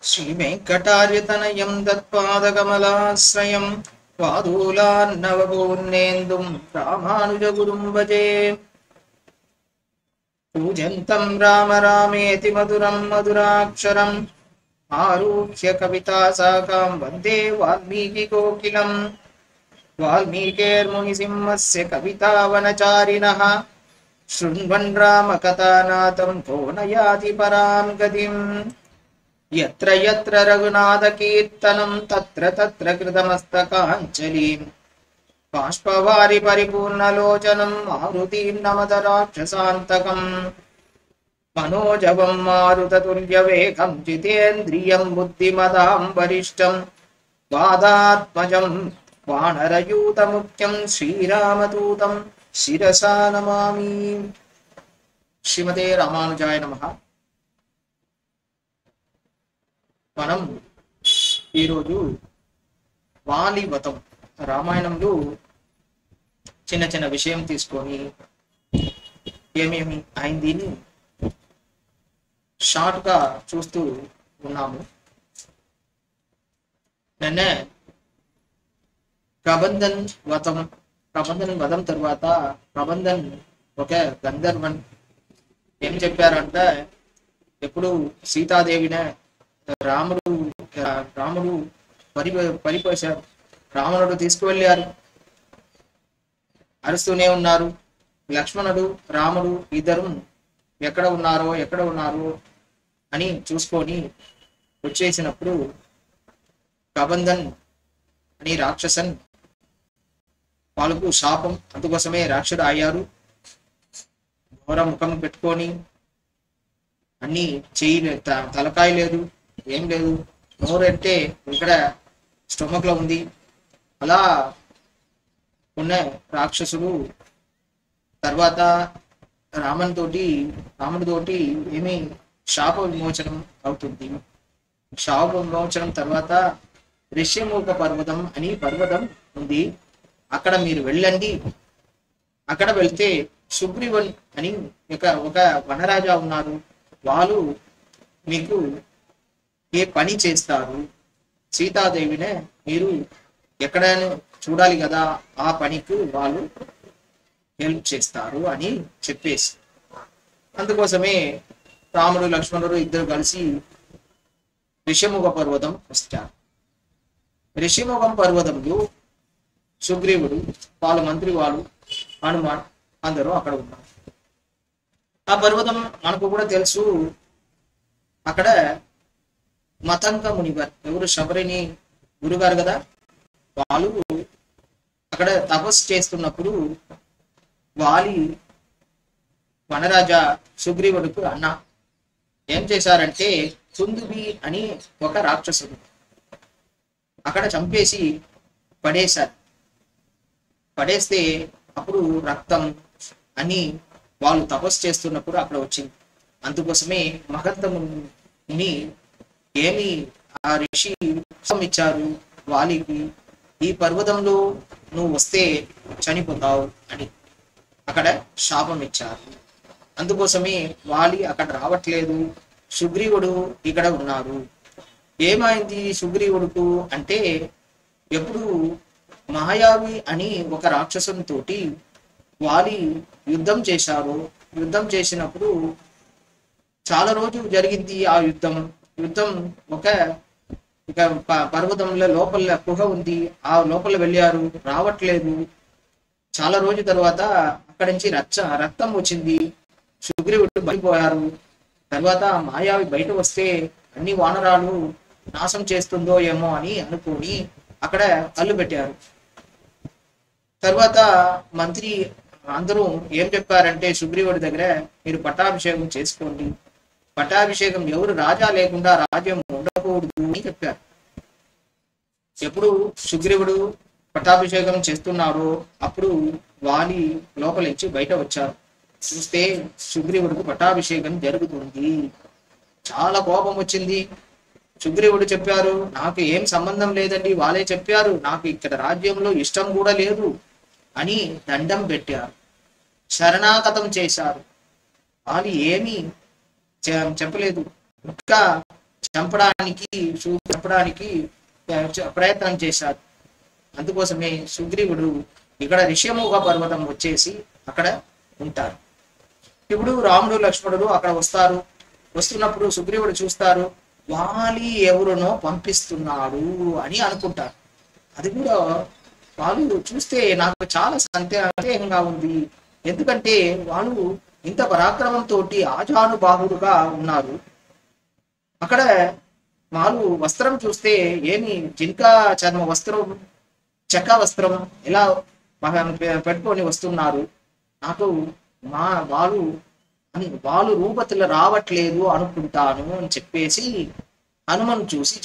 श्रीवेङ्कटार्यतनयं तत्पादकमलाश्रयं पादूलार्णवपूर्णेन्दुं रामानुजगुरुं भजे। पूजन्तं राम रामेति मधुरं मधुराक्षरम् आरुह्य कविताशाखां वन्दे वाल्मीकिकोकिलम्। वाल्मीकिर्मुनिसिंहस्य कवितावनचारिणः शृण्वन् रामकथानाथं को न याति परां गतिम्। यत्र यत्र रघुनाथकीर्तनं तत्र तत्र कृतमस्तकाञ्जलिं बाष्पवारि परिपूर्णलोचनं मारुतिं नमत राक्षसान्तकम्। मनोजवं मारुततुल्यवेगं जितेन्द्रियं बुद्धिमतां वरिष्ठं वादात्मजं वानरयूतमुख्यं श्रीरामदूतं शिरसा नमामि। श्रीमते रामानुजाय नमः। మనం ఈరోజు వాలి వతం రామాయణంలో చిన్న చిన్న విషయం తీసుకొని ఏమేమి అయింది షార్ట్ గా చూస్తూ ఉన్నాము. నిన్నే ప్రబంధన్ వధం తర్వాత ప్రబంధన్ ఒక గంధర్వన్ ఏం చెప్పారంటే, ఎప్పుడు సీతాదేవినే రాముడు పరిపోశారు. రావణుడు తీసుకువెళ్ళారు, అరుస్తూనే ఉన్నారు. లక్ష్మణుడు రాముడు ఇద్దరు ఎక్కడ ఉన్నారు అని చూసుకొని వచ్చేసినప్పుడు ప్రబంధన్ అని రాక్షసన్ వాళ్ళకు శాపం. అందుకోసమే రాక్షసుడు అయ్యారు. ఘోర ముఖం పెట్టుకొని అన్ని చెయ్యి తలకాయ లేదు, ఏం లేదు, నోరు అంటే ఇక్కడ స్టొమక్ లో ఉంది. అలా ఉన్న రాక్షసుడు తర్వాత రాముడితోటి ఏమి శాప విమోచనం అవుతుంది. శాప విమోచనం తర్వాత ఋష్యమూక పర్వతం అని పర్వతం ఉంది, అక్కడ మీరు వెళ్ళండి. అక్కడ వెళ్తే సుగ్రీవన్ అని ఒక వనరాజా ఉన్నారు. వాళ్ళు మీకు ఏ పని చేస్తారు, సీతాదేవినే మీరు ఎక్కడైనా చూడాలి కదా, ఆ పనికి వాళ్ళు హెల్ప్ చేస్తారు అని చెప్పేసి, అందుకోసమే రాముడు లక్ష్మణుడు ఇద్దరు కలిసి ఋష్యముఖ పర్వతం వస్తారు. ఋష్యముఖం పర్వతంలో సుగ్రీవుడు, వాళ్ళ మంత్రి వాళ్ళు, హనుమాన్ అందరూ అక్కడ ఉన్నారు. ఆ పర్వతం మనకు కూడా తెలుసు. అక్కడ మతంగ మునివర్, ఎవరు శబరిని గురుగారు కదా, వాళ్ళు అక్కడ తపస్సు చేస్తున్నప్పుడు వాలి వనరాజా సుగ్రీవుడికి అన్న ఏం చేశారంటే, కుందుబి అని ఒక రాక్షసుడు అక్కడ చంపేసి పడేస్తే అప్పుడు రక్తం అని వాళ్ళు తపస్సు చేస్తున్నప్పుడు అక్కడ వచ్చింది. అందుకోసమే మహత్తముని ఏమి ఆ ఋషి ఇచ్చారు వాలికి, ఈ పర్వతంలో నువ్వు వస్తే చనిపోతావు అని అక్కడ శాపం ఇచ్చారు. అందుకోసమే వాలి అక్కడ రావట్లేదు, సుగ్రీవుడు ఇక్కడ ఉన్నారు. ఏమైంది సుగ్రీవుడుకు అంటే, ఎప్పుడు మాయావి అని ఒక రాక్షసునితోటి వాలి యుద్ధం చేశారు. యుద్ధం చేసినప్పుడు చాలా రోజులు జరిగింది ఆ యుద్ధం. ఒక పర్వతంలో లోపల గుహ ఉంది, ఆ లోపల వెళ్ళారు, రావట్లేదు. చాలా రోజుల తర్వాత అక్కడి నుంచి రక్తం వచ్చింది. సుగ్రీవుడు బయటపోయారు. తర్వాత మాయావి బయట వస్తే అన్ని వానరాలు నాశనం చేస్తుందో ఏమో అని అనుకొని అక్కడ కళ్ళు పెట్టారు. తర్వాత మంత్రి అందరూ ఏం చెప్పారంటే, సుగ్రీవుడి దగ్గర మీరు పట్టాభిషేకం చేసుకోండి, పట్టాభిషేకం ఎవరు రాజా లేకుండా రాజ్యం ఉండకూడదు అని చెప్పారు. ఎప్పుడు సుగ్రీవుడు పట్టాభిషేకం చేస్తున్నారో అప్పుడు వాలి లోపల నుంచి బయట వచ్చారు. చూస్తే సుగ్రీవుడికి పట్టాభిషేకం జరుగుతుంది. చాలా కోపం వచ్చింది. సుగ్రీవుడు చెప్పారు, నాకు ఏం సంబంధం లేదండి, వాళ్ళే చెప్పారు, నాకు ఇక్కడ రాజ్యంలో ఇష్టం కూడా లేదు అని దండం పెట్టారు. శరణాగతం చేశారు. వాళ్ళు ఏమీ చెప్పలేదు. ఇంకా చంపడానికి చంపడానికి ప్రయత్నం చేశారు. అందుకోసమే సుగ్రీవుడు ఇక్కడ ఋష్యముఖ పర్వతం వచ్చేసి అక్కడ ఉంటారు. ఇప్పుడు రాముడు లక్ష్మణుడు అక్కడ వస్తారు. వస్తున్నప్పుడు సుగ్రీవుడు చూస్తారు, వాలి ఎవరునో పంపిస్తున్నాడు అని అనుకుంటారు. అది కూడా వాళ్ళు చూస్తే నాకు చాలా సందేహంగా ఉంది. ఎందుకంటే వాళ్ళు ఇంత పరాక్రమంతో ఆజానుబాహుడుగా ఉన్నారు. అక్కడ వాళ్ళు వస్త్రం చూస్తే ఏమి జింకా చర్మ వస్త్రం, చెక్క వస్త్రం ఇలా పెట్టుకొని వస్తున్నారు. నాకు వాళ్ళు రూపతులు రావట్లేదు అనుకుంటాను అని చెప్పేసి హనుమను చూసి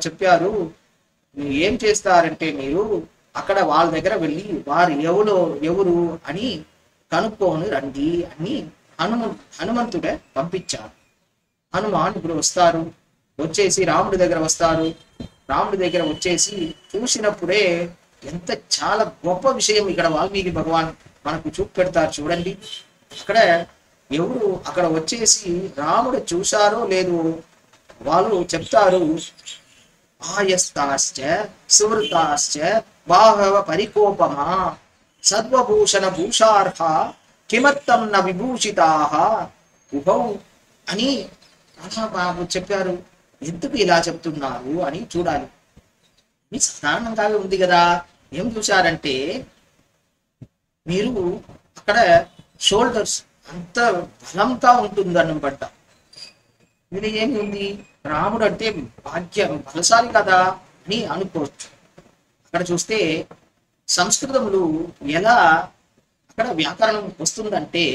చెప్పారు. ఏం చేస్తారంటే మీరు అక్కడ వాళ్ళ దగ్గర వెళ్ళి వారు ఎవరు అని కనుక్కొని రండి అని హనుమంతుడే పంపించారు. హనుమాన్ ఇప్పుడు వస్తారు. వచ్చేసి రాముడి దగ్గర వస్తారు. రాముడి దగ్గర వచ్చేసి చూసినప్పుడే ఎంత చాలా గొప్ప విషయం ఇక్కడ వాల్మీకి భగవాన్ మనకు చూపెడతారు. చూడండి, అక్కడ ఎవరు అక్కడ వచ్చేసి రాముడు చూశారో లేదు వాళ్ళు చెప్తారు, ఆయస్తాశ్చ సువృతాశ్చ బాహవ పరికోపమా సర్వభూషణ భూషార్హ కిమర్థం న విభూషితాః ఉభౌ అని బాబు చెప్పారు. ఎందుకు ఇలా చెప్తున్నారు అని చూడాలి. మీ సాధారణంగానే ఉంది కదా. ఏం చూశారంటే మీరు అక్కడ షోల్డర్స్ అంత బలంగా ఉంటుందన్నమాట. ఇది ఏమి ఉంది, రాముడు అంటే బలశాలి కదా అని అనుకోవచ్చు. అక్కడ చూస్తే సంస్కృతంలో ఎలా అక్కడ వ్యాకరణం వస్తుందంటే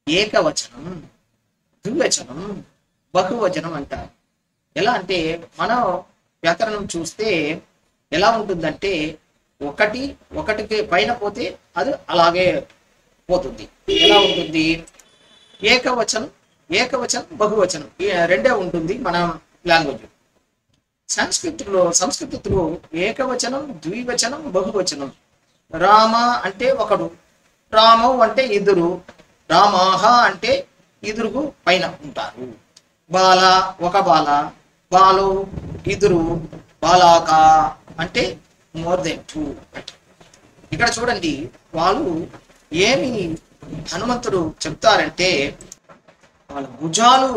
ఏకవచనం, ద్వివచనం, బహువచనం అంటారు. ఎలా అంటే మనం వ్యాకరణం చూస్తే ఎలా ఉంటుందంటే ఒకటికి పైన పోతే అది అలాగే పోతుంది. ఎలా ఉంటుంది, ఏకవచనం బహువచనం రెండే ఉంటుంది మన లాంగ్వేజ్. సంస్కృతిలో ఏకవచనం, ద్వివచనం, బహువచనం. రామ అంటే ఒకడు, రామవు అంటే ఇద్దరు, రామాహ అంటే ఇద్దరు పైన ఉంటారు. బాల ఒక బాల, బాలు ఇద్దరు, బాలాక అంటే మోర్ దెన్ 2. ఇక్కడ చూడండి వాళ్ళు ఏమి హనుమంతుడు చెప్తారంటే వాళ్ళ భుజాలు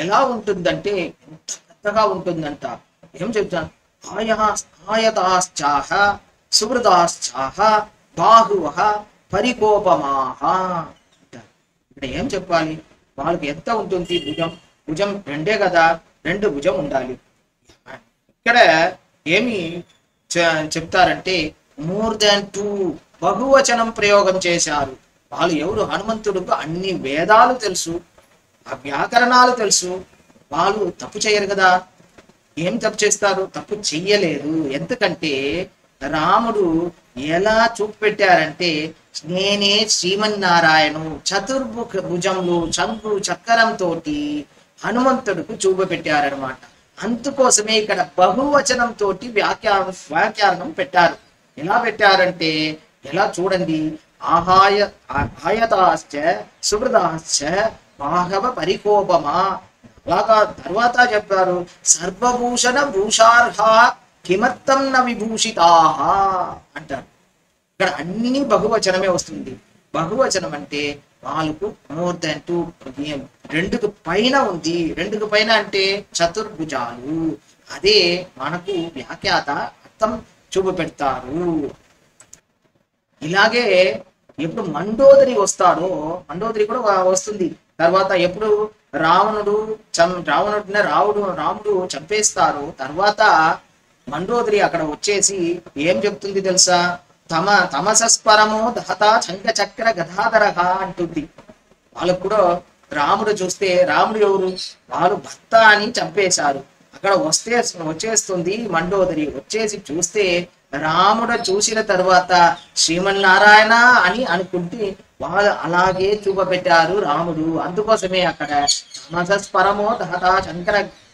ఎలా ఉంటుందంటే ఎంత పెద్దగా ఉంటుందంట. ఏం చెప్తాను, ఆయతాశ్చాహ సుహృదాశ్చాహ బాహువః పరికోపమాహ. ఇక్కడ ఏం చెప్పాలి, వాళ్ళకి ఎంత ఉంటుంది భుజం రెండే కదా, 2 భుజం ఉండాలి. ఇక్కడ ఏమి చెప్తారంటే మోర్ దాన్ 2 బహువచనం ప్రయోగం చేశారు. వాళ్ళు ఎవరు, హనుమంతుడికి అన్ని వేదాలు తెలుసు, ఆ వ్యాకరణాలు తెలుసు. వాళ్ళు తప్పు చేయరు కదా. ఏం తప్పు చేస్తారు, తప్పు చెయ్యలేదు. ఎందుకంటే రాముడు ఎలా చూపెట్టారంటే నేనే శ్రీమన్నారాయణు చతుర్ముఖ భుజంలో చంపు చక్రంతో హనుమంతుడికి చూపెట్టారనమాట. అందుకోసమే ఇక్కడ బహువచనం తోటి వ్యాఖ్యానం పెట్టారు. ఎలా పెట్టారంటే ఎలా చూడండి, ఆయతాశ్చ సుహృదాశ్చ బాహవ పరికోపమా. అలాగా తర్వాత చెప్పారు సర్వభూషణ భూషార్హ కిమర్థం న విభూషితాః అంటారు. ఇక్కడ అన్ని బహువచనమే వస్తుంది. బహువచనం అంటే వాళ్ళకు మోర్ దాన్ 2, 2కు పైన ఉంది. 2కు పైన అంటే చతుర్భుజాలు. అదే మనకు వ్యాఖ్యాత అర్థం చూపెడతారు. ఇలాగే ఎప్పుడు మండోదరి వస్తాడో, మండోదరి కూడా వస్తుంది. తర్వాత ఎప్పుడు రాముడు చంపేస్తారు. తర్వాత మండోదరి అక్కడ వచ్చేసి ఏం చెప్తుంది తెలుసా, తమసస్పరమో దహత శంఖ చక్ర గదాధరః అంటుంది. వాళ్ళకు కూడా రాముడు చూస్తే రాముడు ఎవరు, వాళ్ళు భర్త అని చంపేశారు. అక్కడ వచ్చేస్తుంది మండోదరి. వచ్చేసి చూస్తే రాముడు చూసిన తర్వాత శ్రీమన్నారాయణ అని అనుకుంటే వాళ్ళు అలాగే చూపబెట్టారు రాముడు. అందుకోసమే అక్కడ తమసస్పరమో దహత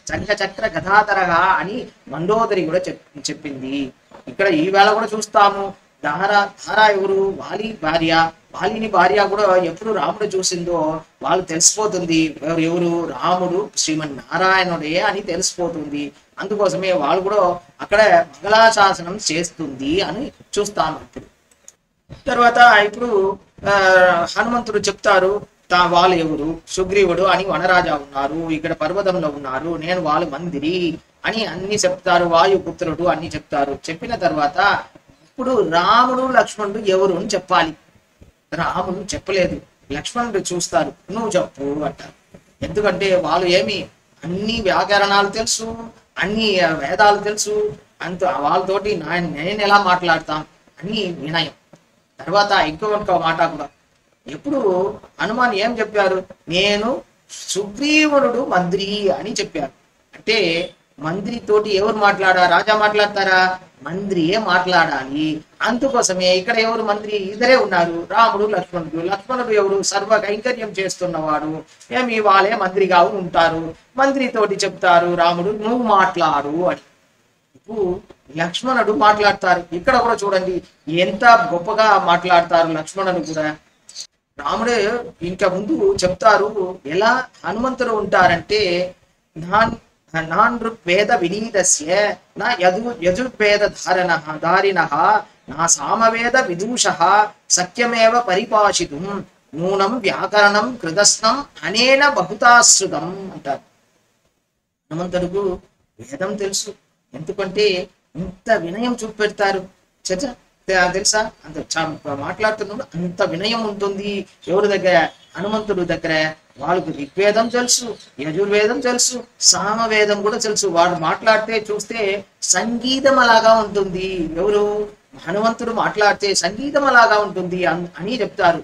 శంఖ చక్ర గదాధరః అని మండోదరి కూడా చెప్పింది. ఇక్కడ ఈ వేళ కూడా చూస్తాము ధార ఎవరు, వాలి భార్య. వాలిని భార్య కూడా ఎప్పుడు రాముడు చూసిందో వాళ్ళు తెలిసిపోతుంది ఎవరు రాముడు శ్రీమన్నారాయణుడే అని తెలిసిపోతుంది. అందుకోసమే వాళ్ళు కూడా అక్కడ మంగళాశాసనం చేస్తుంది అని చూస్తాను. ఇప్పుడు తర్వాత ఇప్పుడు హనుమంతుడు చెప్తారు వాళ్ళు ఎవరు, సుగ్రీవుడు అని వనరాజా ఉన్నారు, ఇక్కడ పర్వతంలో ఉన్నారు, నేను వాళ్ళ మందిరి అని అన్ని చెప్తారు, వాయుపుత్రుడు అన్ని చెప్తారు. చెప్పిన తర్వాత ఇప్పుడు రాముడు లక్ష్మణుడు ఎవరు అని చెప్పాలి. రాముడు చెప్పలేదు, లక్ష్మణుడు చూస్తారు, నువ్వు చెప్పు అంటారు. ఎందుకంటే వాళ్ళు ఏమి అన్ని వ్యాకరణాలు తెలుసు, అన్ని వేదాలు తెలుసు, అంత వాళ్ళతోటి నేను ఎలా మాట్లాడతాం అని వినయం. తర్వాత ఇంకొక మాట కూడా, ఎప్పుడు హనుమాన్ ఏం చెప్పారు, నేను సుగ్రీవుడు మంత్రి అని చెప్పారు. అంటే మంత్రితోటి ఎవరు రాజా మాట్లాడతారా, మంత్రియే మాట్లాడాలి. అందుకోసమే ఇక్కడ ఎవరు మంత్రి, ఇద్దరే ఉన్నారు, రాముడు లక్ష్మణుడు. లక్ష్మణుడు ఎవరు, సర్వ కైంకర్యం చేస్తున్నవాడు, ఏమి వాళ్ళే మంత్రిగా ఉంటారు. మంత్రితోటి చెప్తారు రాముడు నువ్వు మాట్లాడు అని. ఇప్పుడు లక్ష్మణుడు మాట్లాడతారు. ఇక్కడ కూడా చూడండి ఎంత గొప్పగా మాట్లాడతారు లక్ష్మణుడు కూడా. రాముడు ఇంకా ముందు చెప్తారు ఎలా హనుమంతుడు ఉంటారంటే, నాన్ ఋగ్వేద వినీతస్య నా యజుర్వేద ధారిణః నా సామవేద విదూషః సఖ్యమేవ పరిపాషితుం నూనం వ్యాకరణం కృతస్నం అనేన బహుతాశ్రుతం అంటారు. హనుమంతుడుకు వేదం తెలుసు, ఎందుకంటే ఇంత వినయం చూపెడతారు. తెలుసా, అంత మాట్లాడుతున్నాడు, అంత వినయం ఉంటుంది ఎవరి దగ్గర, హనుమంతుడు దగ్గర. వాళ్ళకు ఋగ్వేదం తెలుసు, యజుర్వేదం తెలుసు, సామవేదం కూడా తెలుసు. వాడు మాట్లాడితే చూస్తే సంగీతం అలాగా ఉంటుంది. ఎవరు, హనుమంతుడు మాట్లాడితే సంగీతం అలాగా ఉంటుంది అని చెప్తారు.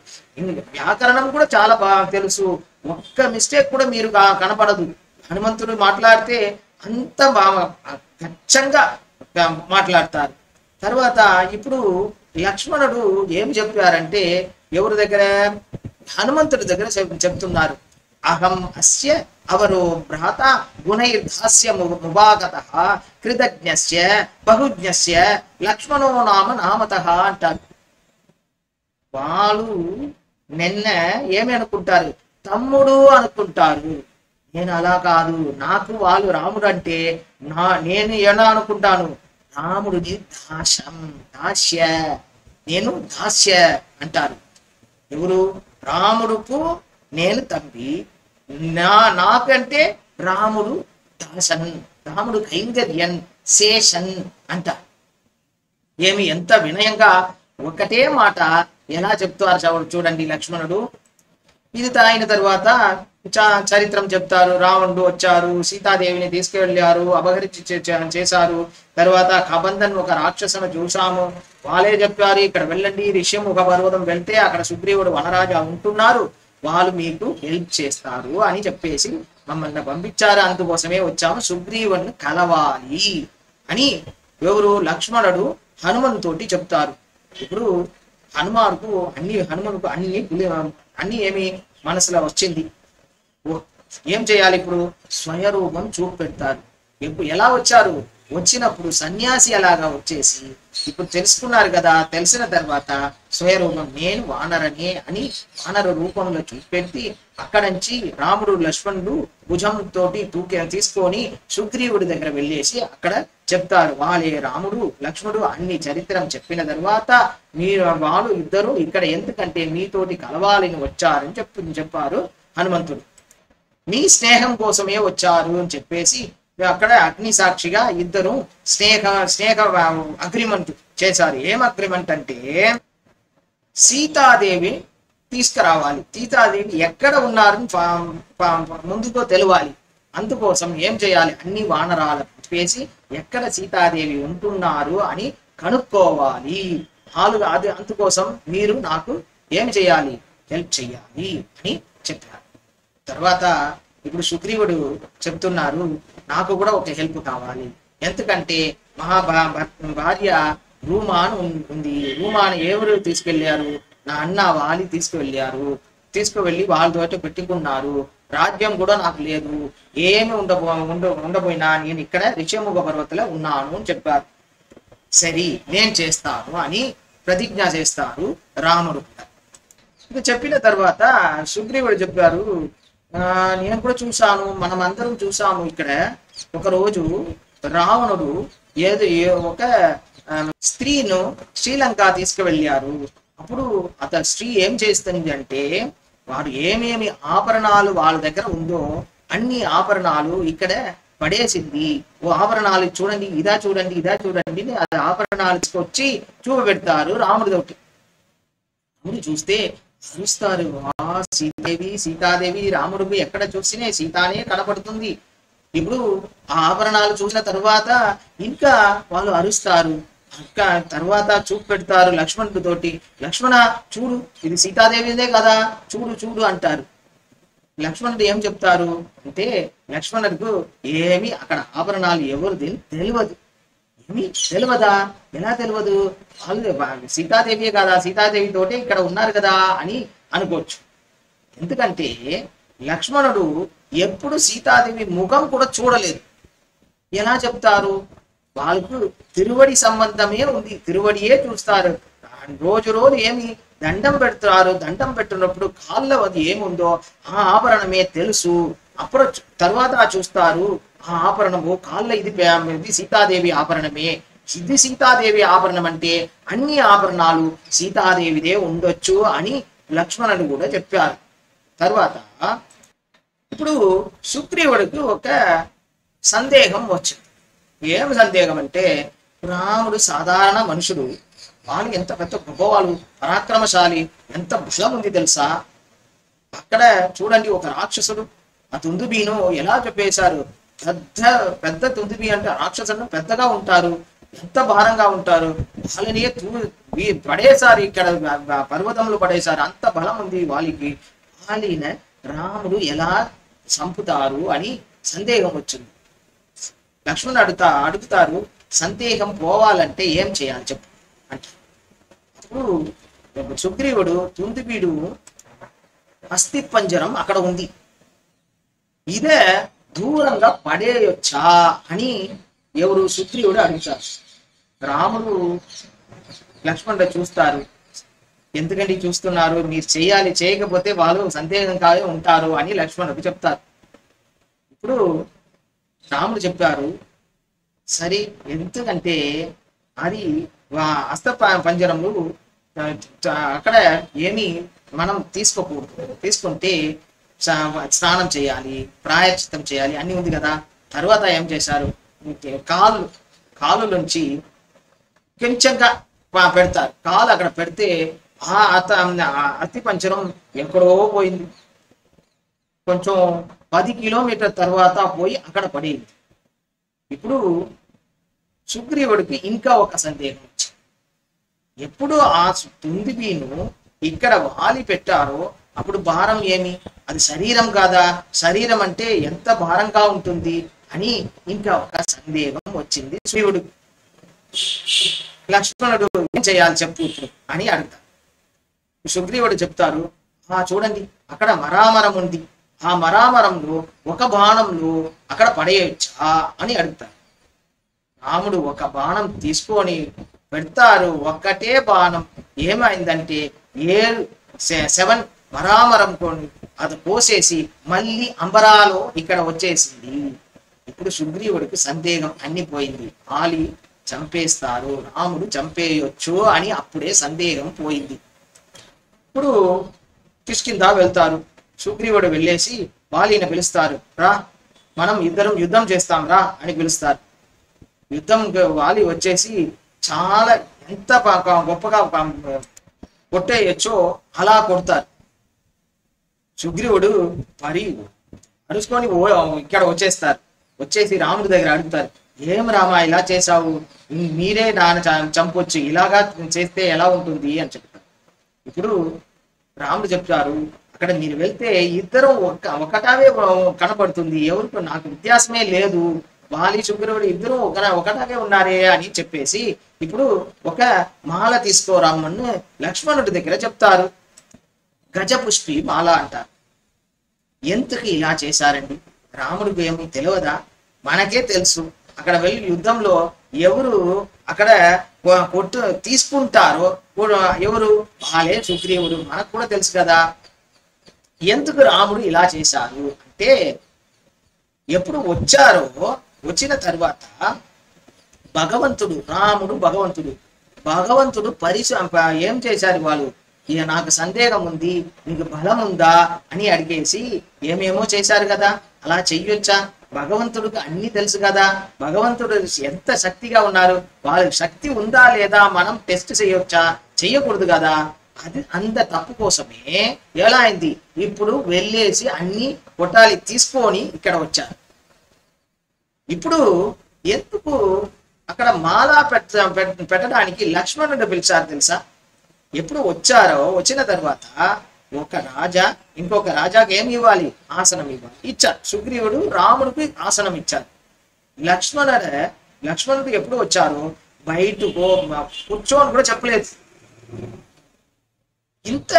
వ్యాకరణం కూడా చాలా బాగా తెలుసు, ఒక్క మిస్టేక్ కూడా మీరు కనపడదు. హనుమంతుడు మాట్లాడితే అంత బాగా ఖచ్చితంగా మాట్లాడతారు. తర్వాత ఇప్పుడు లక్ష్మణుడు ఏం చెప్పారంటే ఎవరి దగ్గర, హనుమంతుడి దగ్గర చెప్తున్నారు, అహం అస్య అవరో భ్రాత గుణైర్దాస్య ముభాగతః కృతజ్ఞస్య బహుజ్ఞస్య లక్ష్మణో నామతః అంటారు. వాళ్ళు నిన్న ఏమి అనుకుంటారు, తమ్ముడు అనుకుంటారు. నేను అలా కాదు, నాకు వాళ్ళు రాముడు అంటే నేను ఎలా అనుకుంటాను, రాముడిది దాస్య, నేను దాస్య అంటారు. ఎవరు, రాముడుకు నేను తండ్రి, నాకంటే రాముడు దాసన్, రాముడు కైంకర్యన్ శేషన్ అంటారు. ఏమి ఎంత వినయంగా ఒకటే మాట ఎలా చెప్తారు చూడండి లక్ష్మణుడు. ఇది అయిన తర్వాత చరిత్రం చెప్తారు. రావణుడు వచ్చారు, సీతాదేవిని తీసుకువెళ్ళారు, అపహరించి చేశారు. తర్వాత కబంధన్ ఒక రాక్షసును చూసాము, వాళ్ళే చెప్పారు ఇక్కడ వెళ్ళండి, ఋష్యముఖ పర్వతం వెళ్తే అక్కడ సుగ్రీవుడు వనరాజా ఉంటున్నారు, వాళ్ళు మీకు హెల్ప్ చేస్తారు అని చెప్పేసి మమ్మల్ని పంపించారు, అందుకోసమే వచ్చాము, సుగ్రీవుని కలవాలి అని ఎవరు, లక్ష్మణుడు హనుమంతోటి చెప్తారు. ఇప్పుడు హనుమానుకు అన్ని ఏమి మనసులో వచ్చింది. ఏం చేయాలి ఇప్పుడు, స్వయరూపం చూపెడతారు. ఇప్పుడు ఎలా వచ్చారు, వచ్చినప్పుడు సన్యాసి అలాగా వచ్చేసి ఇప్పుడు తెలుసుకున్నారు కదా, తెలిసిన తర్వాత స్వయరూపం నేను వానరనే అని వానర రూపంలో చూపెట్టి అక్కడ నుంచి రాముడు లక్ష్మణుడు భుజం తోటి తీసుకొని సుగ్రీవుడి దగ్గర వెళ్ళేసి అక్కడ చెప్తారు. వాళ్ళే రాముడు లక్ష్మణుడు అన్ని చరిత్రం చెప్పిన తర్వాత మీరు వాళ్ళు ఇద్దరు ఇక్కడ ఎందుకంటే మీతోటి కలవాలని వచ్చారని చెప్పారు హనుమంతుడు. మీ స్నేహం కోసమే వచ్చారు అని చెప్పేసి అక్కడ అగ్ని సాక్షిగా ఇద్దరు స్నేహ అగ్రిమెంట్ చేశారు. ఏం అగ్రిమెంట్ అంటే సీతాదేవి తీసుకురావాలి, సీతాదేవి ఎక్కడ ఉన్నారని ముందుతో తెలియాలి. అందుకోసం ఏం చేయాలి, అన్ని వానరాలు చెప్పేసి ఎక్కడ సీతాదేవి ఉంటున్నారు అని కనుక్కోవాలి. అది అందుకోసం మీరు నాకు ఏం చేయాలి, హెల్ప్ చేయాలి అని చెప్పారు. తర్వాత ఇప్పుడు సుగ్రీవుడు చెప్తున్నారు నాకు కూడా ఒక హెల్ప్ కావాలి, ఎందుకంటే భార్య రూమాను ఉంది, రూమాను ఎవరు తీసుకెళ్లారు, నా అన్న వాలి తీసుకువెళ్ళి వాళ్ళతో పెట్టుకున్నారు, రాజ్యం కూడా నాకు లేదు, ఏమి ఉండబోయినా నేను ఇక్కడ ఋష్యముఖ పర్వతంలో ఉన్నాను అని చెప్పారు. సరే నేను చేస్తాను అని ప్రతిజ్ఞ చేస్తారు రాముడు. ఇది చెప్పిన తర్వాత సుగ్రీవుడు చెప్పారు, నేను కూడా చూశాను, మనం అందరం చూసాము. ఇక్కడ ఒక రోజు రావణుడు ఒక స్త్రీను శ్రీలంక తీసుకువెళ్ళారు. అప్పుడు అతని స్త్రీ ఏం చేస్తుంది అంటే, వారు ఏమేమి ఆభరణాలు వాళ్ళ దగ్గర ఉందో అన్ని ఆభరణాలు ఇక్కడ పడేసింది. ఓ ఆభరణాలు చూడండి, ఇదా చూడండి, ఇదా చూడండి, అది ఆభరణాలు వచ్చి చూపెడతారు రాముడితోటి. రాముడు చూస్తే చూస్తారు, సీతాదేవి రాముడికి ఎక్కడ చూసినే సీతానే కనపడుతుంది. ఇప్పుడు ఆ ఆభరణాలు చూసిన తర్వాత ఇంకా వాళ్ళు అరుస్తారు. ఇంకా తర్వాత చూపు పెడతారు లక్ష్మణుడి తోటి, లక్ష్మణ చూడు, ఇది సీతాదేవిదే కదా, చూడు చూడు అంటారు. లక్ష్మణుడు ఏం చెప్తారు అంటే, లక్ష్మణుడికి ఏమి అక్కడ ఆభరణాలు ఎవరు తెలియదు. ఏమి తెలియదా? ఎలా తెలియదు? వాళ్ళు సీతాదేవియే కదా, సీతాదేవి తోటే ఇక్కడ ఉన్నారు కదా అని అనుకోవచ్చు. ఎందుకంటే లక్ష్మణుడు ఎప్పుడు సీతాదేవి ముఖం కూడా చూడలేదు. ఎలా చెప్తారు? వాళ్ళకు తిరువడి సంబంధమే ఉంది, తిరువడియే చూస్తారు. రోజు రోజు ఏమి దండం పెడతారు, దండం పెట్టినప్పుడు కాళ్ళ అది ఏముందో ఆ ఆభరణమే తెలుసు. అప్పుడు తర్వాత చూస్తారు, ఆ ఆభరణము కాళ్ళ ఇది సీతాదేవి ఆభరణమే. ఇది సీతాదేవి ఆభరణం అంటే అన్ని ఆభరణాలు సీతాదేవిదే ఉండొచ్చు అని లక్ష్మణుడు కూడా చెప్పారు. తర్వాత ఇప్పుడు సుగ్రీవుడికి ఒక సందేహం వచ్చింది. ఏం సందేహం అంటే, రాముడు సాధారణ మనుషుడు, వాళ్ళు ఎంత పెద్ద గొప్పవాళ్ళు, పరాక్రమశాలి, ఎంత బలం ఉంది తెలుసా. అక్కడ చూడండి, ఒక రాక్షసుడు ఆ తుందుబీను ఎలా చెప్పేశారు. పెద్ద పెద్ద తుందుబి అంటే రాక్షసులు పెద్దగా ఉంటారు, ఎంత భారంగా ఉంటారు. వాళ్ళని పడేశారు, ఇక్కడ పర్వతంలో పడేశారు, అంత బలం ఉంది వాళ్ళకి. వాళ్ళని రాముడు ఎలా చంపుతారు అని సందేహం వచ్చింది. లక్ష్మణుడు అడుగుతారు, సందేహం పోవాలంటే ఏం చేయాలి చెప్పు అంటే. అప్పుడు సుగ్రీవుడు, తుందుబీడు అస్థి పంజరం అక్కడ ఉంది, ఇదే దూరంగా పడేయొచ్చా అని ఎవరు సుగ్రీవుడు అడుగుతారు. రాముడు లక్ష్మణుడు చూస్తారు, ఎందుకంటే చూస్తున్నారు, మీరు చేయాలి, చేయకపోతే వాళ్ళు సందేహంగా ఉంటారు అని లక్ష్మణుడు చెప్తారు. ఇప్పుడు రాముడు చెప్పారు, సరే, ఎందుకంటే అది అస్త పంజరములు అక్కడ ఏమి మనం తీసుకోకూడదు, తీసుకుంటే స్నానం చేయాలి, ప్రాయశ్చిత్తం చేయాలి అన్ని ఉంది కదా. తర్వాత ఏం చేశారు, కాలు నుంచి కొంచెంగా పెడతారు. కాలు అక్కడ పెడితే ఆ అస్థి పంజరం ఎక్కడో పోయింది. కొంచెం 10 కిలోమీటర్ తర్వాత పోయి అక్కడ పడేది. ఇప్పుడు సుగ్రీవుడికి ఇంకా ఒక సందేహం వచ్చింది. ఎప్పుడు ఆ తుందిబీను ఇక్కడ వాలి పెట్టారో అప్పుడు భారం ఏమి, అది శరీరం కాదా, శరీరం అంటే ఎంత భారంగా ఉంటుంది అని ఇంకా ఒక సందేహం వచ్చింది సుగ్రీవుడు. లక్ష్మణుడు ఏం చేయాలి చెప్పు అని అడుగుతారు. సుగ్రీవుడు చెప్తారు, చూడండి, అక్కడ మరామరం ఉంది, ఆ మరామరంలో ఒక బాణంలో అక్కడ పడేయచ్చా అని అడుగుతారు. రాముడు ఒక బాణం తీసుకొని పెడతారు. ఒక్కటే బాణం ఏమైందంటే 7 మరామరం అది కోసేసి మళ్ళీ అంబరాలో ఇక్కడ వచ్చేసింది. ఇప్పుడు సుగ్రీవుడికి సందేహం అన్ని పోయింది. ఆలి చంపేస్తారు, రాముడు చంపేయొచ్చు అని అప్పుడే సందేహం పోయింది. ఇప్పుడు కిష్కింద వెళ్తారు. సుగ్రీవుడు వెళ్ళేసి వాలిని పిలుస్తారు, రా మనం ఇద్దరం యుద్ధం చేస్తాం రా అని పిలుస్తారు. యుద్ధం వాలి వచ్చేసి చాలా ఎంత గొప్పగా కొట్టేయచ్చో అలా కొడతారు. సుగ్రీవుడు మరి అరుచుకొని ఇక్కడ వచ్చేస్తారు. వచ్చేసి రాముడి దగ్గర అడుగుతారు, ఏం రామా ఇలా చేశావు, మీరే నాన్న చంపొచ్చు, ఇలాగా చేస్తే ఎలా ఉంటుంది అని చెప్తారు. ఇప్పుడు రాముడు చెప్తారు, అక్కడ మీరు వెళ్తే ఇద్దరు ఒకటావే కనపడుతుంది, ఎవరికి నాకు వ్యత్యాసమే లేదు, వాలి సుగ్రీవుడు ఇద్దరు ఒకటాగే ఉన్నారే అని చెప్పేసి ఇప్పుడు ఒక మాల తీసుకోరామని లక్ష్మణుడి దగ్గర చెప్తారు. గజపుష్పి మాల అంటారు. ఎందుకు ఇలా చేశారండి? రాముడికి ఏమి తెలియదా? మనకే తెలుసు. అక్కడ వెళ్ళి యుద్ధంలో ఎవరు అక్కడ తీసుకుంటారో ఎవరు వాళ్ళే సుగ్రీవుడు. మనకు కూడా తెలుసు కదా ఎందుకు రాముడు ఇలా చేశారు అంటే, ఎప్పుడు వచ్చారో వచ్చిన తర్వాత భగవంతుడు రాముడు భగవంతుడు ఏం చేశారు వాళ్ళు, ఇక నాకు సందేహం ఉంది, నీకు బలం ఉందా అని అడిగేసి ఏమేమో చేశారు కదా. అలా చెయ్యొచ్చా? భగవంతుడికి అన్ని తెలుసు కదా, భగవంతుడు ఎంత శక్తిగా ఉన్నారు, వాళ్ళకి శక్తి ఉందా లేదా మనం టెస్ట్ చేయొచ్చా? చెయ్యకూడదు కదా. అది అంత తప్పు కోసమే ఎలా అయింది, ఇప్పుడు వెళ్ళేసి అన్ని కొట్టాలి తీసుకొని ఇక్కడ వచ్చారు. ఇప్పుడు ఎందుకు అక్కడ మాల పెట్టడానికి లక్ష్మణుడు పిలిచారు తెలుసా? ఎప్పుడు వచ్చారో వచ్చిన తర్వాత ఒక రాజా ఇంకొక రాజాకి ఏమి ఇవ్వాలి, ఆసనం ఇవ్వాలి, ఇచ్చారు. సుగ్రీవుడు రాముడికి ఆసనం ఇచ్చారు. లక్ష్మణుడు ఎప్పుడు వచ్చారు, బయటకు కూర్చోని కూడా చెప్పలేదు. ఇంత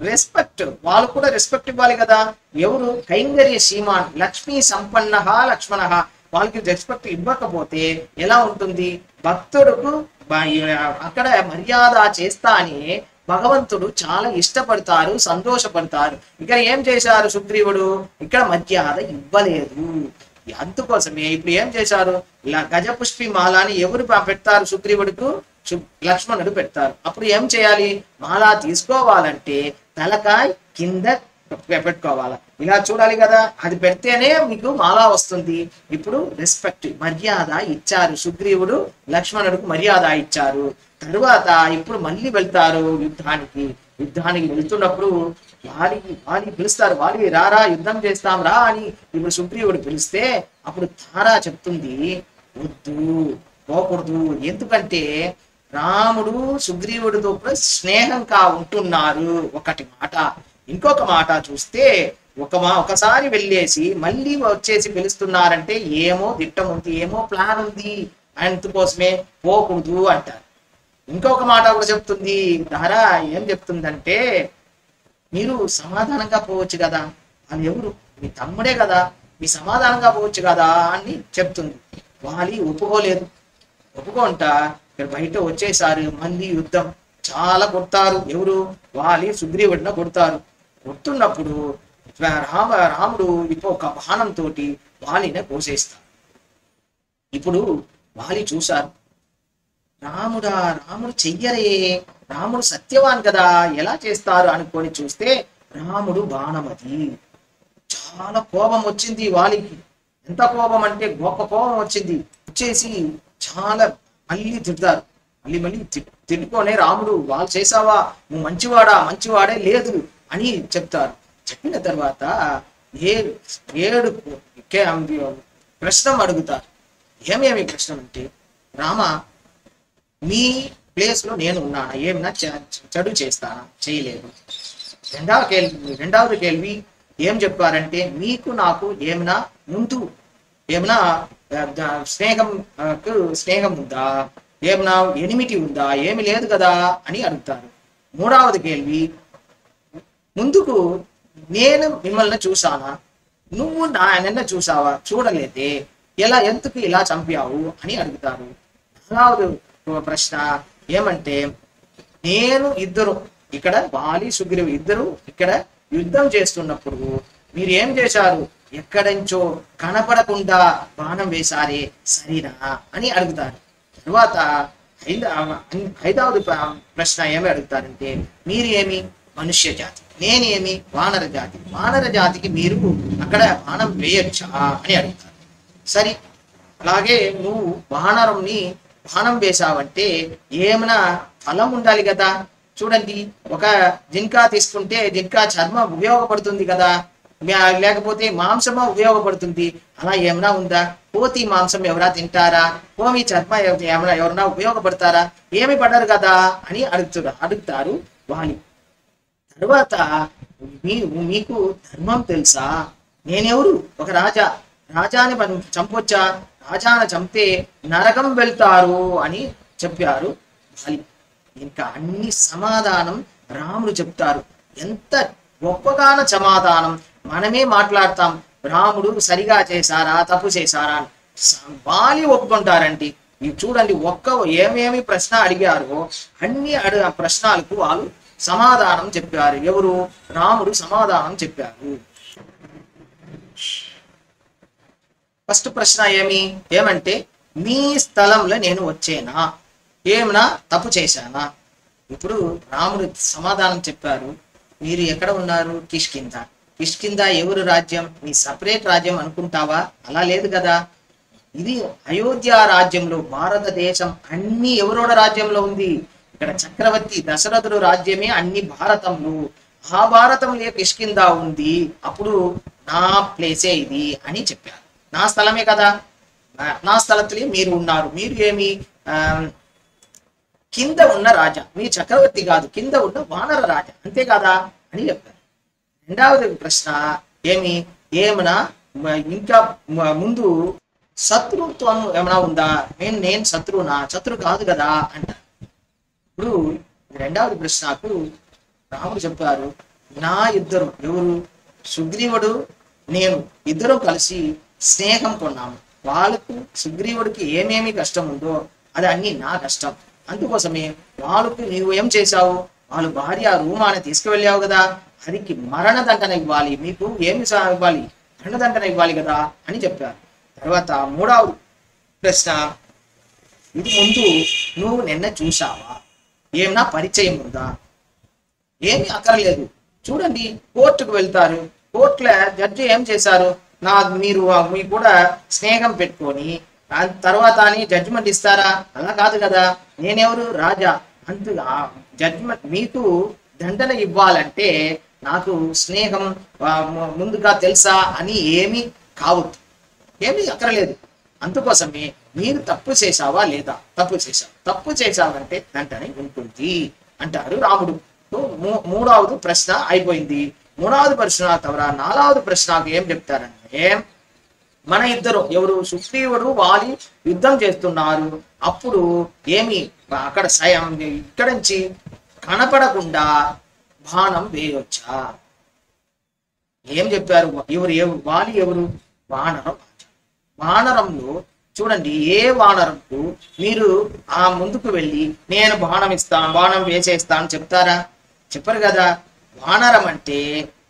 రెస్పెక్ట్, వాళ్ళు కూడా రెస్పెక్ట్ ఇవ్వాలి కదా. ఎవరు కైంగర్య సీమాన్ లక్ష్మీ సంపన్న లక్ష్మణ, వాళ్ళకి రెస్పెక్ట్ ఇవ్వకపోతే ఎలా ఉంటుంది? భక్తుడుకు అక్కడ మర్యాద చేస్తా అని భగవంతుడు చాలా ఇష్టపడతారు, సంతోషపడతారు. ఇక్కడ ఏం చేశారు సుగ్రీవుడు, ఇక్కడ మర్యాద ఇవ్వలేదు. అందుకోసమే ఇప్పుడు ఏం చేశారు, ఇలా గజపుష్పి మాలని ఎవరు పెడతారు సుగ్రీవుడికి, లక్ష్మణుడు పెడతారు. అప్పుడు ఏం చేయాలి, మాల తీసుకోవాలంటే తలకాయ కింద పెట్టుకోవాలి, ఇలా చూడాలి కదా. అది పెడితేనే మీకు మాల వస్తుంది. ఇప్పుడు రెస్పెక్ట్ మర్యాద ఇచ్చారు, సుగ్రీవుడు లక్ష్మణుడికి మర్యాద ఇచ్చారు. తరువాత ఇప్పుడు మళ్ళీ వెళ్తారు యుద్ధానికి వెళ్తున్నప్పుడు వాలి పిలుస్తారు, వాలి రారా యుద్ధం చేస్తాం రా అని ఇప్పుడు సుగ్రీవుడు పిలిస్తే అప్పుడు తారా చెప్తుంది వద్దు పోకూడదు, ఎందుకంటే రాముడు సుగ్రీవుడితో కూడా స్నేహంగా ఉంటున్నారు ఒకటి మాట. ఇంకొక మాట చూస్తే ఒకసారి వెళ్ళేసి మళ్ళీ వచ్చేసి పిలుస్తున్నారంటే ఏమో దిట్టం ఉంది, ఏమో ప్లాన్ ఉంది, అందుకోసమే పోకూడదు అంటారు. ఇంకొక మాట కూడా చెప్తుంది ధారా, ఏం చెప్తుందంటే మీరు సమాధానంగా పోవచ్చు కదా, అని ఎవరు మీ తమ్ముడే కదా, మీ సమాధానంగా పోవచ్చు కదా అని చెప్తుంది. వాలి ఒప్పుకుంటా ఇక్కడ బయట వచ్చేసారు. మళ్ళీ యుద్ధం చాలా కొడతారు. ఎవరు వాలి సుగ్రీవుడిని కొడుతున్నప్పుడు రాముడు ఇప్పుడు ఒక బాణంతో వాలిని కోసేస్తారు. ఇప్పుడు వాలి చూశారు, రాముడు చెయ్యరే, రాముడు సత్యవాన్ కదా, ఎలా చేస్తారు అనుకొని చూస్తే రాముడు బాణమది. చాలా కోపం వచ్చింది వాలికి. ఎంత కోపం అంటే గొప్ప కోపం వచ్చేసి చాలా మళ్ళీ తిడతారు. మళ్ళీ తిట్టుకొనే రాముడు వాళ్ళు చేసావా, నువ్వు మంచివాడే లేదు అని చెప్తారు. చెప్పిన తర్వాత ఏడు ప్రశ్న అడుగుతారు. ఏమేమి ప్రశ్న అంటే, రామ మీ ప్లేస్ లో నేను ఉన్నానా, ఏమైనా చెడు చేస్తానా, చేయలేదు. రెండవది కేள்వి ఏం చెప్పారంటే, మీకు నాకు ఏమైనా ముందు ఏమైనా స్నేహం ఉందా, ఏమైనా ఎనిమిటి ఉందా, ఏమి లేదు కదా అని అడుగుతారు. మూడవది కేள்వి, ముందుకు నేను మిమ్మల్ని చూసానా, నువ్వు నన్ను చూసావా, చూడలేదే, ఎందుకు ఇలా చంపావు అని అడుగుతారు. నాలుగవది ప్రశ్న ఏమంటే, ఇద్దరు ఇక్కడ వాలి సుగ్రీవు ఇద్దరు ఇక్కడ యుద్ధం చేస్తున్నప్పుడు మీరు ఏం చేశారు, ఎక్కడంచో కనపడకుండా బాణం వేశారే సరేనా అని అడుగుతారు. తర్వాత ఐదవది ప్రశ్న ఏమి అడుగుతారంటే, మీరు ఏమి మనుష్య జాతి, నేనేమి వానర జాతికి మీరు అక్కడ బాణం వేయొచ్చా అని అడుగుతారు. సరే, అలాగే నువ్వు బాణం వేసావంటే ఏమైనా ఫలం ఉండాలి కదా. చూడండి, ఒక జింకా తీసుకుంటే జింకా చర్మం ఉపయోగపడుతుంది కదా, లేకపోతే మాంసమో ఉపయోగపడుతుంది. అలా ఏమైనా ఉందా, కోతి మాంసం ఎవరా తింటారా, కోమి చర్మ ఎవరైనా ఉపయోగపడతారా, ఏమి పడరు కదా అని అడుగుతారు వాలి. తర్వాత మీకు ధర్మం తెలుసా, నేనెవరు, ఒక రాజాని చంపొచ్చా, రాజాను చంపితే నరకం వెళ్తారు అని చెప్పారు వాలి. ఇంకా అన్ని సమాధానం రాముడు చెప్తారు. ఎంత గొప్పగాన సమాధానం. మనమే మాట్లాడతాం రాముడు సరిగా చేశారా తప్పు చేశారా అని, వాలి ఒప్పుకుంటారండి. ఇవి చూడండి, ఏమేమి ప్రశ్న అడిగారో అన్ని ప్రశ్నలకు వాళ్ళు సమాధానం చెప్పారు. ఎవరు? రాముడు సమాధానం చెప్పారు. ఫస్ట్ ప్రశ్న ఏమంటే మీ స్థలంలో నేను వచ్చేనా, ఏమన్నా తప్పు చేశానా? ఇప్పుడు రాముడు సమాధానం చెప్పారు, మీరు ఎక్కడ ఉన్నారు? కిష్కింద. కిష్కింద ఎవరు రాజ్యం? నీ సపరేట్ రాజ్యం అనుకుంటావా? అలా లేదు కదా. ఇది అయోధ్య రాజ్యంలో, భారతదేశం అన్ని ఎవరోడ రాజ్యంలో ఉంది. ఇక్కడ చక్రవర్తి దశరథుడు రాజ్యమే అన్ని భారతంలో. ఆ భారతంలో కిష్కింద ఉంది. అప్పుడు నా ప్లేసే ఇది అని చెప్పారు. నా స్థలమే కదా, నా స్థలత్లే మీరు ఉన్నారు. మీరు కింద ఉన్న రాజా, మీ చక్రవర్తి కాదు, కింద ఉన్న వానర రాజా, అంతే కదా అని చెప్పారు. రెండవది ప్రశ్న ఏమన్నా ఇంకా ముందు శత్రుత్వం ఏమైనా ఉందా? నేను శత్రువునా? శత్రు కాదు కదా అంటారు. ఇప్పుడు రెండవది ప్రశ్నకు రాముడు చెప్పారు, నా ఇద్దరు ఎవరు? సుగ్రీవుడు నేను ఇద్దరు కలిసి స్నేహం కొన్నాము. వాళ్ళకు సుగ్రీవుడికి ఏమేమి కష్టం ఉందో అది అన్ని నా కష్టం. అందుకోసమే వాళ్ళకు నీవు ఏం చేశావు? వాళ్ళు భార్య రూమాన్ని తీసుకువెళ్ళావు కదా, అదికి మరణదండన ఇవ్వాలి. మీకు ఏమి ఇవ్వాలి? మరణదండన ఇవ్వాలి కదా అని చెప్పారు. తర్వాత మూడవ ప్రశ్న, ఇది ముందు నువ్వు నిన్న చూసావా? ఏమన్నా పరిచయం ఉందా? ఏమి అక్కర్లేదు. చూడండి, కోర్టుకు వెళ్తారు. కోర్టులో జడ్జి ఏం చేశారు? మీరు కూడా స్నేహం పెట్టుకొని తర్వాత అని జడ్జిమెంట్ ఇస్తారా? అలా కాదు కదా. నేనెవరు? రాజా. జడ్జిమెంట్ మీకు దండన ఇవ్వాలంటే నాకు స్నేహం ముందుగా తెలుసా అని ఏమీ కావద్దు, ఏమీ అక్కర్లేదు. అందుకోసమే మీరు తప్పు చేశావా లేదా? తప్పు చేశావంటే దండన ఉంటుంది అంటారు రాముడు. మూడవది ప్రశ్న అయిపోయింది. మూడవది ప్రశ్న తవరా నాలుగవది ప్రశ్నకు ఏం చెప్తారంటే, మన ఇద్దరు ఎవరు? సుగ్రీవుడు వాలి యుద్ధం చేస్తున్నారు. అప్పుడు అక్కడ ఇక్కడ నుంచి కనపడకుండా బాణం వేయొచ్చా? ఏం చెప్పారు? వాలి ఎవరు? వానరం. వానరంలో చూడండి, ఏ వానరంకు మీరు ముందుకు వెళ్ళి నేను బాణం వేసేస్తాను చెప్తారా? చెప్పరు కదా. వానరం అంటే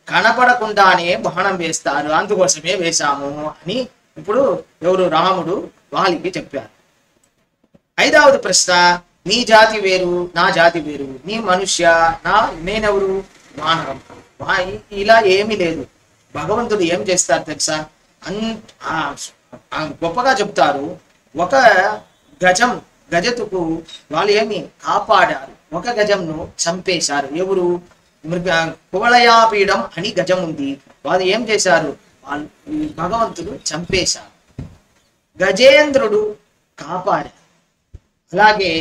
కనపడకుండానే బాణం వేస్తారు, అందుకోసమే వేశాము అని ఇప్పుడు ఎవరు? రాముడు వాలికి చెప్పారు. ఐదవది ప్రశ్న, నీ జాతి వేరు, నా జాతి వేరు. నీ మనుష్య, నేనెవరు? వానరం. ఇలా ఏమీ లేదు. భగవంతుడు ఏం చేస్తారు తెలుసా? గొప్పగా చెప్తారు. ఒక గజతుకు వాళ్ళు కాపాడారు, ఒక గజంను చంపేశారు. ఎవరు? కువలయాపీఠం అని గజం ఉంది, వాళ్ళు ఏం చేశారు? వాళ్ళు భగవంతుడు చంపేశారు. గజేంద్రుడు కాపాడారు. అలాగే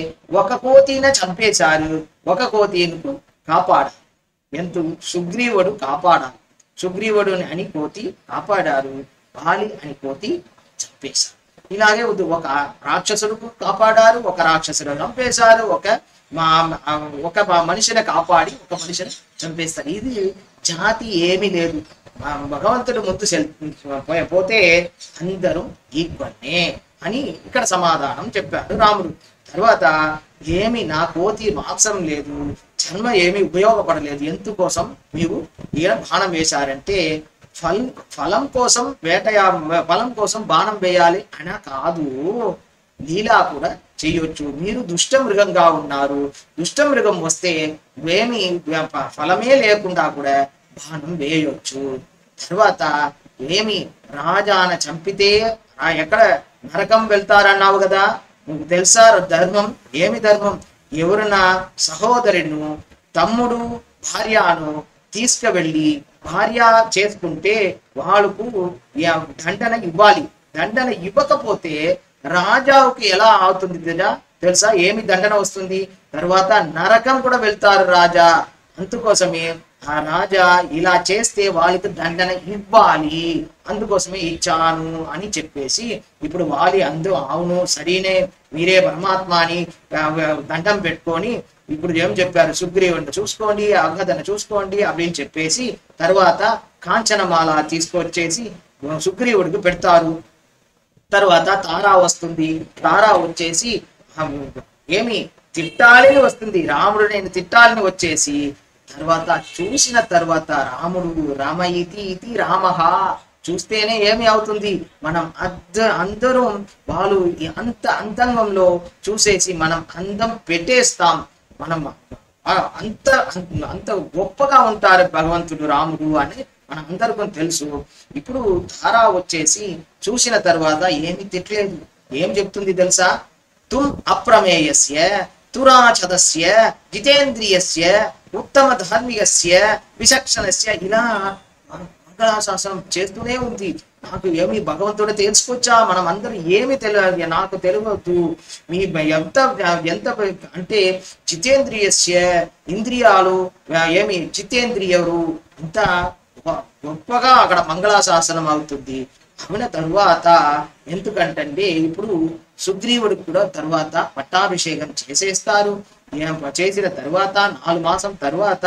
ఒక కోతిన చంపేశారు, ఒక కోతిను కాపాడారు. సుగ్రీవుడు కాపాడారు. సుగ్రీవుడు అని కోతి కాపాడారు, వాలి అని కోతి చంపేశారు. ఇలాగే ఒక రాక్షసుడు కాపాడారు, ఒక రాక్షసుడు చంపేశారు, ఒక మనిషిని కాపాడి ఒక మనిషిని చంపేస్తారు. ఇది జాతి ఏమీ లేదు. భగవంతుడు ముందు పోతే అందరూ ఈక్వల్నే అని ఇక్కడ సమాధానం చెప్పాడు రాముడు. తర్వాత నా కోతి మాంసం లేదు, జన్మ ఏమీ ఉపయోగపడలేదు, ఎందుకోసం మీరు ఈయన బాణం వేశారంటే ఫలం కోసం బాణం వేయాలి అనా కాదు, లీలా కూడా చేయొచ్చు. మీరు దుష్ట మృగంగా ఉన్నారు, దుష్ట మృగం వస్తే ఫలమే లేకుండా కూడా బాణం వేయొచ్చు. తర్వాత రాజాన చంపితే ఎక్కడ నరకం వెళ్తారన్నావు కదా, నీకు తెలుసా ధర్మం? ధర్మం? ఎవరన్నా సహోదరును, తమ్ముడు భార్యను తీసుకువెళ్ళి భార్య చేసుకుంటే వాళ్ళకు దండన ఇవ్వాలి. దండన ఇవ్వకపోతే రాజావుకి ఎలా అవుతుంది తెలుసా? దండన వస్తుంది? తర్వాత నరకం కూడా వెళ్తారు రాజా. అందుకోసమే ఆ రాజా ఇలా చేస్తే వాళ్ళకి దండన ఇవ్వాలి, అందుకోసమే ఇచ్చాను అని చెప్పేసి ఇప్పుడు వాలి అవును సరేనే, మీరే పరమాత్మ అని దండం పెట్టుకొని ఇప్పుడు ఏం చెప్పారు? సుగ్రీవుడిని చూసుకోండి, అంగదను చూసుకోండి அப்படின்னு చెప్పేసి తర్వాత కాంచనమాల తీసుకొచ్చేసి సుగ్రీవుడికి పెడతారు. తర్వాత తారా వస్తుంది. తారా వచ్చేసి ఆ, ఏమి తిట్టాలని వస్తుంది, రాముడు నేను తిట్టాలని వచ్చేసి తర్వాత చూసిన తర్వాత రాముడు రామ ఇతి ఇతి రామః చూస్తేనే ఏమి అవుతుంది, మనం అందరూ వాళ్ళు అంత అంతంగంలో చూసేసి మనం అందం పెట్టేస్తాం. మనం అంత అంత గొప్పగా ఉంటారు భగవంతుడు రాముడు అని మన అందరికీ తెలుసు. ఇప్పుడు తారా వచ్చేసి చూసిన తర్వాత ఏమి తిట్టలేదు, ఏం చెప్తుంది తెలుసా, తుమ్ అప్రమేయస్య తురాచదస్య జితేంద్రియస్య ఉత్తమ ధార్మికస్య విచక్షణస్య ఇలా మంగళాశాసనం చేస్తూనే ఉంది. నాకు ఏమి భగవంతుడు తెలుసుకొచ్చా, మనం అందరూ ఏమి తెలియదు, నాకు తెలియదు మీ ఎంత ఎంత అంటే జితేంద్రియస్య ఇంద్రియాలు ఏమి జితేంద్రియరు అంత గొప్పగా అక్కడ మంగళాశాసనం అవుతుంది. అవున తరువాత ఎందుకంటే ఇప్పుడు సుగ్రీవుడికి కూడా తరువాత పట్టాభిషేకం చేసేస్తారు. చేసిన తర్వాత 4 మాసం తర్వాత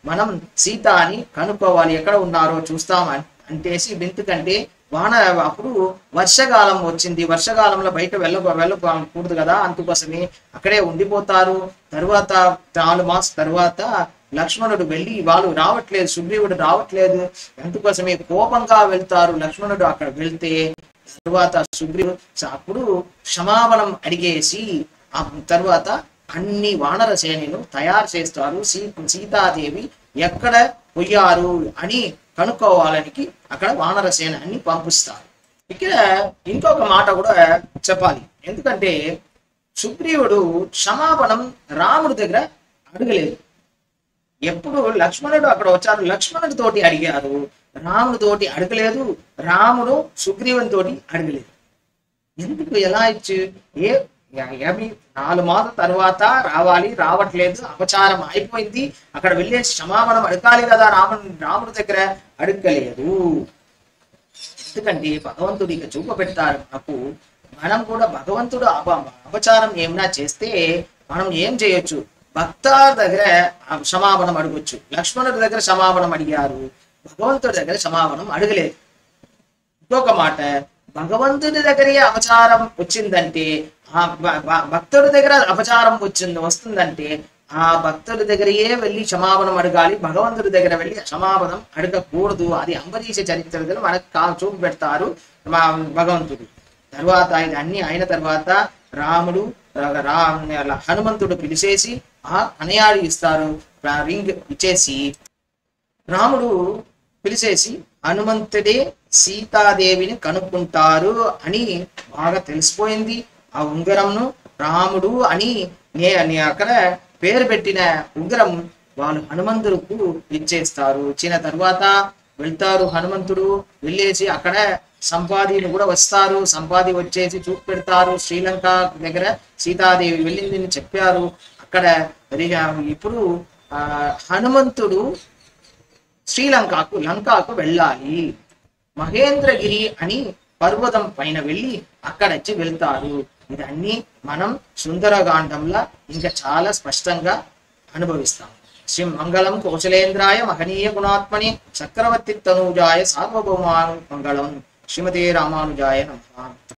మనం సీత అని కనుక్కోవాలి, ఎక్కడ ఉన్నారో చూస్తాం అంటేసి ఎందుకంటే వాన అప్పుడు వర్షకాలం వచ్చింది, వర్షకాలంలో బయట వెళ్ళకూడదు కదా, అందుకోసమే అక్కడే ఉండిపోతారు. తరువాత 4 మాసం తర్వాత లక్ష్మణుడు వెళ్ళి వాళ్ళు రావట్లేదు, సుగ్రీవుడు రావట్లేదు, అందుకోసమే కోపంగా వెళ్తారు. లక్ష్మణుడు అక్కడ వెళ్తే తరువాత సుగ్రీవుడు అప్పుడు క్షమాపణం అడిగేసి ఆ తర్వాత అన్ని వానర సేనను తయారు చేస్తారు. సీతాదేవి ఎక్కడ పోయారు అని కనుక్కోవాలని అక్కడ వానర సేనాన్ని పంపిస్తారు. ఇక్కడ ఇంకొక మాట కూడా చెప్పాలి, ఎందుకంటే సుగ్రీవుడు క్షమాపణం రాముడి దగ్గర అడగలేదు. ఎప్పుడు లక్ష్మణుడు అక్కడ వచ్చారు, లక్ష్మణుడి తోటి అడిగారు, రాముడి తోటి అడగలేదు, రాముడు సుగ్రీవుని తోటి అడగలేదు. ఎందుకు ఎలా ఇచ్చి 4 మాసాల తర్వాత రావాలి, రావట్లేదు, అపచారం అయిపోయింది, అక్కడ వెళ్ళేసి క్షమాపణం అడగాలి కదా, రాముడి దగ్గర అడగలేదు. ఎందుకంటే భగవంతుడు ఇక చూపబెడతారు మనకు, మనం కూడా భగవంతుడు అపచారం ఏమైనా చేస్తే మనం ఏం చేయొచ్చు, భక్తుల దగ్గర క్షమాపణం అడగొచ్చు. లక్ష్మణుడి దగ్గర క్షమాపణం అడిగారు, భగవంతుడి దగ్గర క్షమాపణం అడగలేదు. ఇంకొక మాట, భగవంతుడి దగ్గరే అపచారం వచ్చిందంటే ఆ భక్తుడి దగ్గర అపచారం వస్తుందంటే ఆ భక్తుడి దగ్గరయే వెళ్ళి క్షమాపణం అడగాలి, భగవంతుడి దగ్గర వెళ్ళి క్షమాపణం అడగకూడదు. అది అంబరీష చరిత్రలో మనకు చూపు పెడతారు భగవంతుడు. తర్వాత ఇది అన్ని అయిన తర్వాత రాముడు హనుమంతుడు పిలిచేసి ఆ కనయాడి ఇస్తారు, రింగ్ ఇచ్చేసి రాముడు పిలిచేసి హనుమంతుడే సీతాదేవిని కనుక్కుంటారు అని బాగా తెలిసిపోయింది. ఆ ఉంగరంను రాముడు అని అక్కడ పేరు పెట్టిన ఉంగరం వాళ్ళు హనుమంతుడుకు ఇచ్చేస్తారు. ఇచ్చిన తర్వాత వెళ్తారు, హనుమంతుడు వెళ్ళేసి అక్కడ సంపాదిని కూడా వస్తారు, సంపాది వచ్చేసి చూపు పెడతారు. శ్రీలంక దగ్గర సీతాదేవి వెళ్ళిందని చెప్పారు. అక్కడ ఇప్పుడు హనుమంతుడు లంకాకు వెళ్ళాలి, మహేంద్రగిరి అని పర్వతం పైన వెళ్ళి అక్కడొచ్చి వెళ్తారు. ఇదన్నీ మనం సుందరకాండంలో ఇంకా చాలా స్పష్టంగా అనుభవిస్తాం. శ్రీ మంగళం కౌశలేంద్రాయ మహనీయ గుణాత్మని చక్రవర్తి తనూజాయ సార్వభౌమ మంగళం. శ్రీమతే రామానుజాయ నమః.